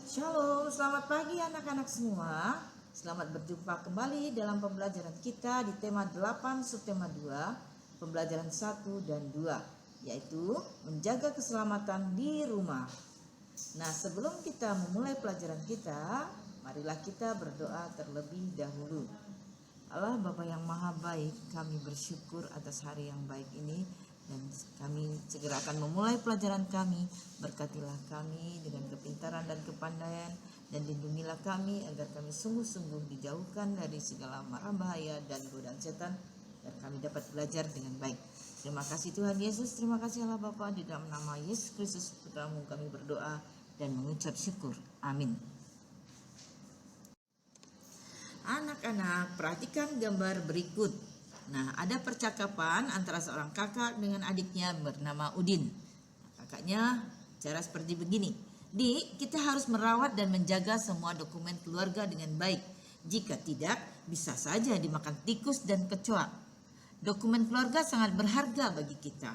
Shalom, selamat pagi anak-anak semua. Selamat berjumpa kembali dalam pembelajaran kita di tema 8 subtema 2, pembelajaran 1 dan 2, yaitu menjaga keselamatan di rumah. Nah, sebelum kita memulai pelajaran kita, marilah kita berdoa terlebih dahulu. Allah Bapa yang Maha Baik, kami bersyukur atas hari yang baik ini. Dan kami segera akan memulai pelajaran kami. Berkatilah kami dengan kepintaran dan kepandaian, dan lindungilah kami agar kami sungguh-sungguh dijauhkan dari segala mara bahaya dan godaan setan, dan kami dapat belajar dengan baik. Terima kasih Tuhan Yesus, terima kasih Allah Bapa, di dalam nama Yesus Kristus Putramu kami berdoa dan mengucap syukur. Amin. Anak-anak, perhatikan gambar berikut. Nah, ada percakapan antara seorang kakak dengan adiknya bernama Udin. Kakaknya cara seperti begini. Dik, kita harus merawat dan menjaga semua dokumen keluarga dengan baik. Jika tidak, bisa saja dimakan tikus dan kecoa. Dokumen keluarga sangat berharga bagi kita.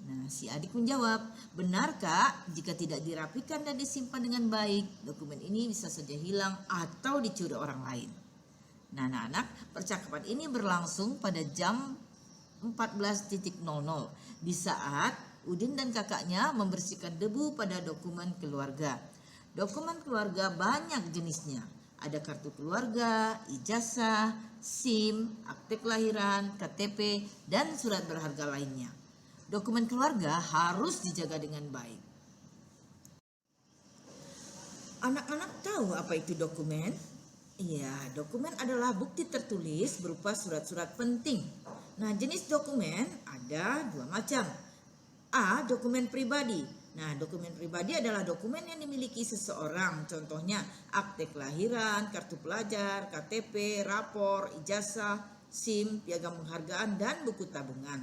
Nah, si adik menjawab, benar Kak, jika tidak dirapikan dan disimpan dengan baik, dokumen ini bisa saja hilang atau dicuri orang lain. Nah, anak-anak, percakapan ini berlangsung pada jam 14.00 di saat Udin dan kakaknya membersihkan debu pada dokumen keluarga. Dokumen keluarga banyak jenisnya. Ada kartu keluarga, ijazah, SIM, akte kelahiran, KTP, dan surat berharga lainnya. Dokumen keluarga harus dijaga dengan baik. Anak-anak tahu apa itu dokumen? Iya, dokumen adalah bukti tertulis berupa surat-surat penting. Nah, jenis dokumen ada dua macam. A. Dokumen pribadi. Nah, dokumen pribadi adalah dokumen yang dimiliki seseorang. Contohnya akte kelahiran, kartu pelajar, KTP, rapor, ijazah, SIM, piagam penghargaan, dan buku tabungan.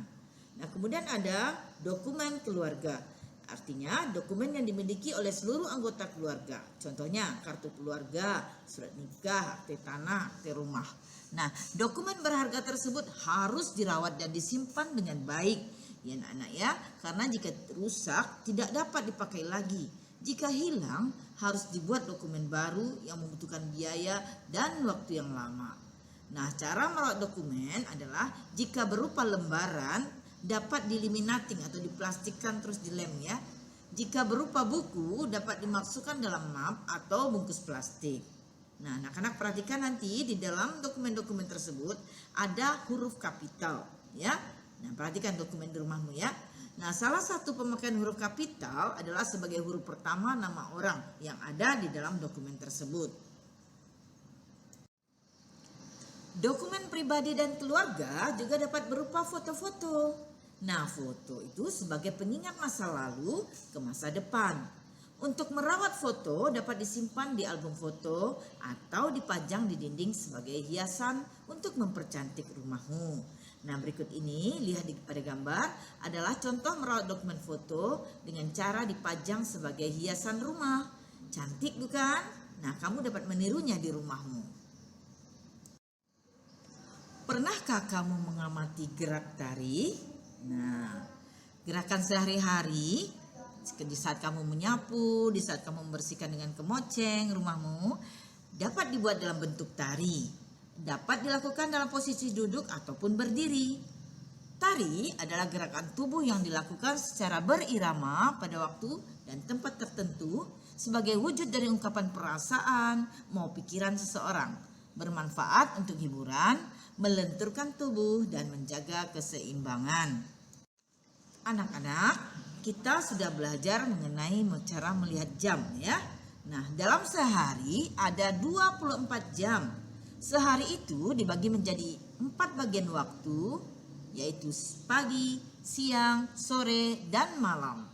Nah, kemudian ada dokumen keluarga. Artinya dokumen yang dimiliki oleh seluruh anggota keluarga. Contohnya kartu keluarga, surat nikah, akte tanah, akte rumah. Nah, dokumen berharga tersebut harus dirawat dan disimpan dengan baik. Ya anak-anak ya, karena jika rusak tidak dapat dipakai lagi. Jika hilang harus dibuat dokumen baru yang membutuhkan biaya dan waktu yang lama. Nah, cara merawat dokumen adalah jika berupa lembaran dapat diliminating atau diplastikkan terus dilem ya. Jika berupa buku dapat dimasukkan dalam map atau bungkus plastik. Nah, anak-anak perhatikan nanti di dalam dokumen-dokumen tersebut ada huruf kapital ya. Nah, perhatikan dokumen di rumahmu ya. Nah, salah satu pemakaian huruf kapital adalah sebagai huruf pertama nama orang yang ada di dalam dokumen tersebut. Dokumen pribadi dan keluarga juga dapat berupa foto-foto. Nah, foto itu sebagai pengingat masa lalu ke masa depan. Untuk merawat foto dapat disimpan di album foto atau dipajang di dinding sebagai hiasan untuk mempercantik rumahmu. Nah, berikut ini lihat pada gambar adalah contoh merawat dokumen foto dengan cara dipajang sebagai hiasan rumah. Cantik bukan? Nah, kamu dapat menirunya di rumahmu. Pernahkah kamu mengamati gerak tari? Nah, gerakan sehari-hari di saat kamu menyapu, di saat kamu membersihkan dengan kemoceng rumahmu dapat dibuat dalam bentuk tari. Dapat dilakukan dalam posisi duduk ataupun berdiri. Tari adalah gerakan tubuh yang dilakukan secara berirama pada waktu dan tempat tertentu sebagai wujud dari ungkapan perasaan mau pikiran seseorang. Bermanfaat untuk hiburan, melenturkan tubuh dan menjaga keseimbangan. Anak-anak, kita sudah belajar mengenai cara melihat jam ya. Nah, dalam sehari ada 24 jam. Sehari itu dibagi menjadi 4 bagian waktu, yaitu pagi, siang, sore, dan malam.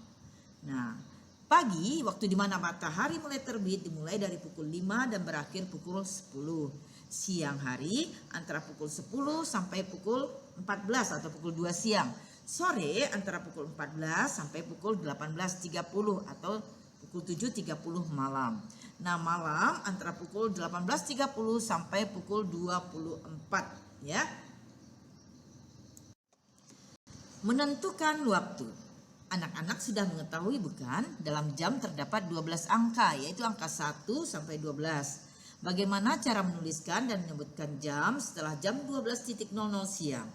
Nah, pagi waktu di mana matahari mulai terbit dimulai dari pukul 5 dan berakhir pukul 10. Siang hari antara pukul 10 sampai pukul 14 atau pukul 2 siang. Sore antara pukul 14 sampai pukul 18.30 atau pukul 7.30 malam. Nah, malam antara pukul 18.30 sampai pukul 24 ya. Menentukan waktu. Anak-anak sudah mengetahui bukan? Dalam jam terdapat 12 angka, yaitu angka 1 sampai 12. Bagaimana cara menuliskan dan menyebutkan jam setelah jam 12.00 siang?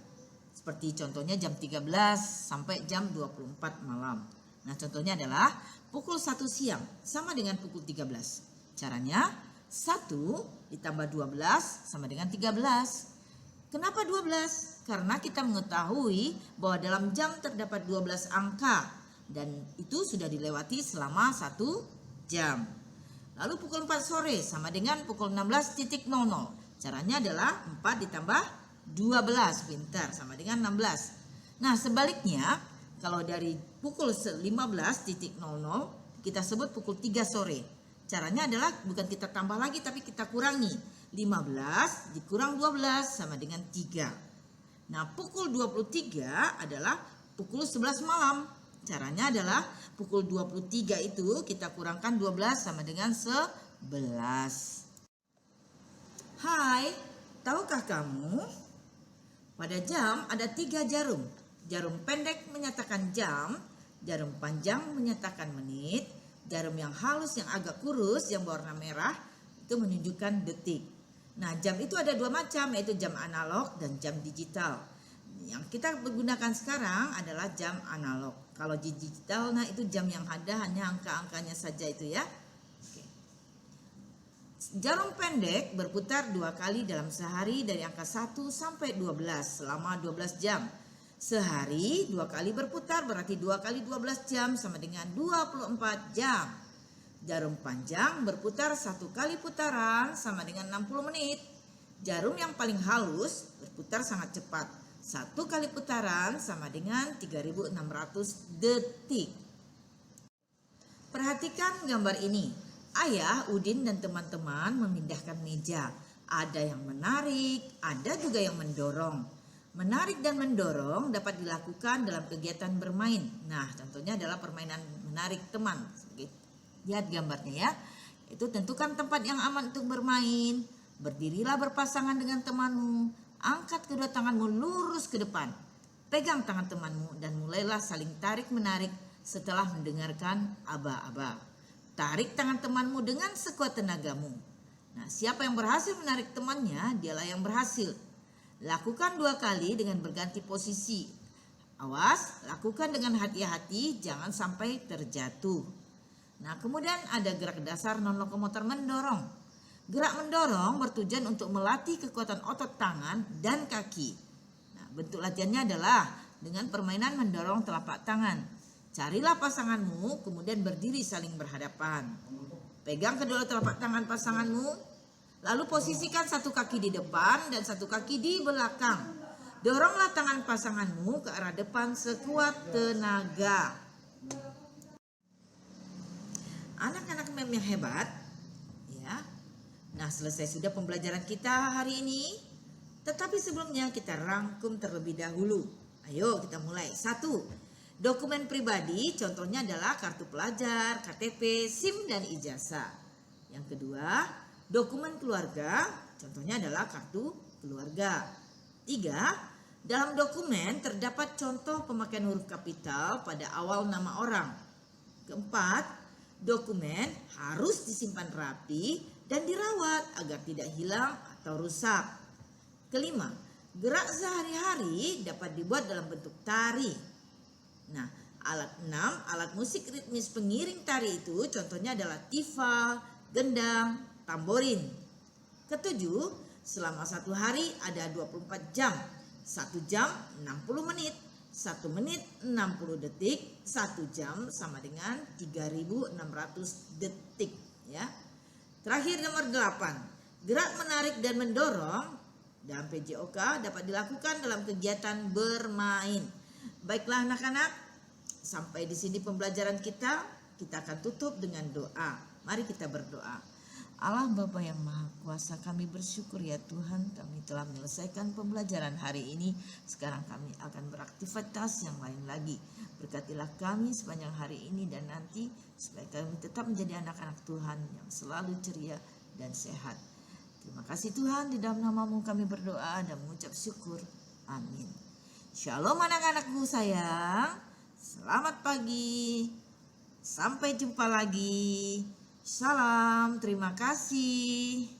Seperti contohnya jam 13 sampai jam 24 malam. Nah, contohnya adalah pukul 1 siang sama dengan pukul 13. Caranya 1 ditambah 12 sama dengan 13. Kenapa 12? Karena kita mengetahui bahwa dalam jam terdapat 12 angka dan itu sudah dilewati selama 1 jam. Lalu pukul 4 sore sama dengan pukul 16.00. Caranya adalah 4 ditambah 12, pintar, sama dengan 16. Nah, sebaliknya kalau dari pukul 15.00 kita sebut pukul 3 sore. Caranya adalah bukan kita tambah lagi tapi kita kurangi. 15 dikurang 12 sama dengan 3. Nah, pukul 23 adalah pukul 11 malam. Caranya adalah pukul 23 itu kita kurangkan 12 sama dengan 11. Hai, tahukah kamu? Pada jam ada 3 jarum. Jarum pendek menyatakan jam, jarum panjang menyatakan menit, jarum yang halus yang agak kurus yang berwarna merah itu menunjukkan detik. Nah, jam itu ada 2 macam, yaitu jam analog dan jam digital. Yang kita gunakan sekarang adalah jam analog. Kalau digital, nah itu jam yang ada hanya angka-angkanya saja itu ya. Oke. Jarum pendek berputar 2 kali dalam sehari dari angka 1 sampai 12 selama 12 jam. Sehari 2 kali berputar berarti 2 kali 12 jam sama dengan 24 jam. Jarum panjang berputar 1 kali putaran sama dengan 60 menit. Jarum yang paling halus berputar sangat cepat. 1 kali putaran sama dengan 3.600 detik. Perhatikan gambar ini. Ayah, Udin dan teman-teman memindahkan meja. Ada yang menarik, ada juga yang mendorong. Menarik dan mendorong dapat dilakukan dalam kegiatan bermain. Nah, contohnya adalah permainan menarik teman. Lihat gambarnya ya. Itu tentukan tempat yang aman untuk bermain. Berdirilah berpasangan dengan temanmu. Angkat kedua tanganmu lurus ke depan. Pegang tangan temanmu dan mulailah saling tarik-menarik setelah mendengarkan aba-aba. Tarik tangan temanmu dengan sekuat tenagamu. Nah, siapa yang berhasil menarik temannya, dialah yang berhasil. Lakukan 2 kali dengan berganti posisi. Awas, lakukan dengan hati-hati, jangan sampai terjatuh. Nah, kemudian ada gerak dasar non-lokomotor mendorong. Gerak mendorong bertujuan untuk melatih kekuatan otot tangan dan kaki. Nah, bentuk latihannya adalah dengan permainan mendorong telapak tangan. Carilah pasanganmu, kemudian berdiri saling berhadapan. Pegang kedua telapak tangan pasanganmu, lalu posisikan 1 kaki di depan dan 1 kaki di belakang. Doronglah tangan pasanganmu ke arah depan sekuat tenaga. Anak-anak mem yang hebat, ya. Nah, selesai sudah pembelajaran kita hari ini. Tetapi sebelumnya kita rangkum terlebih dahulu. Ayo kita mulai. 1. Dokumen pribadi, contohnya adalah kartu pelajar, KTP, SIM, dan ijazah. Yang kedua, dokumen keluarga, contohnya adalah kartu keluarga. 3. Dalam dokumen terdapat contoh pemakaian huruf kapital pada awal nama orang. Keempat, dokumen harus disimpan rapi dan dirawat agar tidak hilang atau rusak. Kelima, gerak sehari-hari dapat dibuat dalam bentuk tari. Nah, alat musik ritmis pengiring tari itu contohnya adalah tifa, gendang, tamborin. Ketujuh, selama 1 hari ada 24 jam. 1 jam 60 menit. 1 menit 60 detik, 1 jam sama dengan 3.600 detik ya. Terakhir nomor 8. Gerak menarik dan mendorong dalam PJOK dapat dilakukan dalam kegiatan bermain. Baiklah anak-anak, sampai di sini pembelajaran kita. Kita akan tutup dengan doa. Mari kita berdoa. Allah Bapa yang Maha Kuasa, kami bersyukur ya Tuhan, kami telah menyelesaikan pembelajaran hari ini. Sekarang kami akan beraktivitas yang lain lagi. Berkatilah kami sepanjang hari ini dan nanti, supaya kami tetap menjadi anak-anak Tuhan yang selalu ceria dan sehat. Terima kasih Tuhan, di dalam nama-Mu kami berdoa dan mengucap syukur. Amin. Shalom anak-anakku sayang. Selamat pagi. Sampai jumpa lagi. Salam, terima kasih.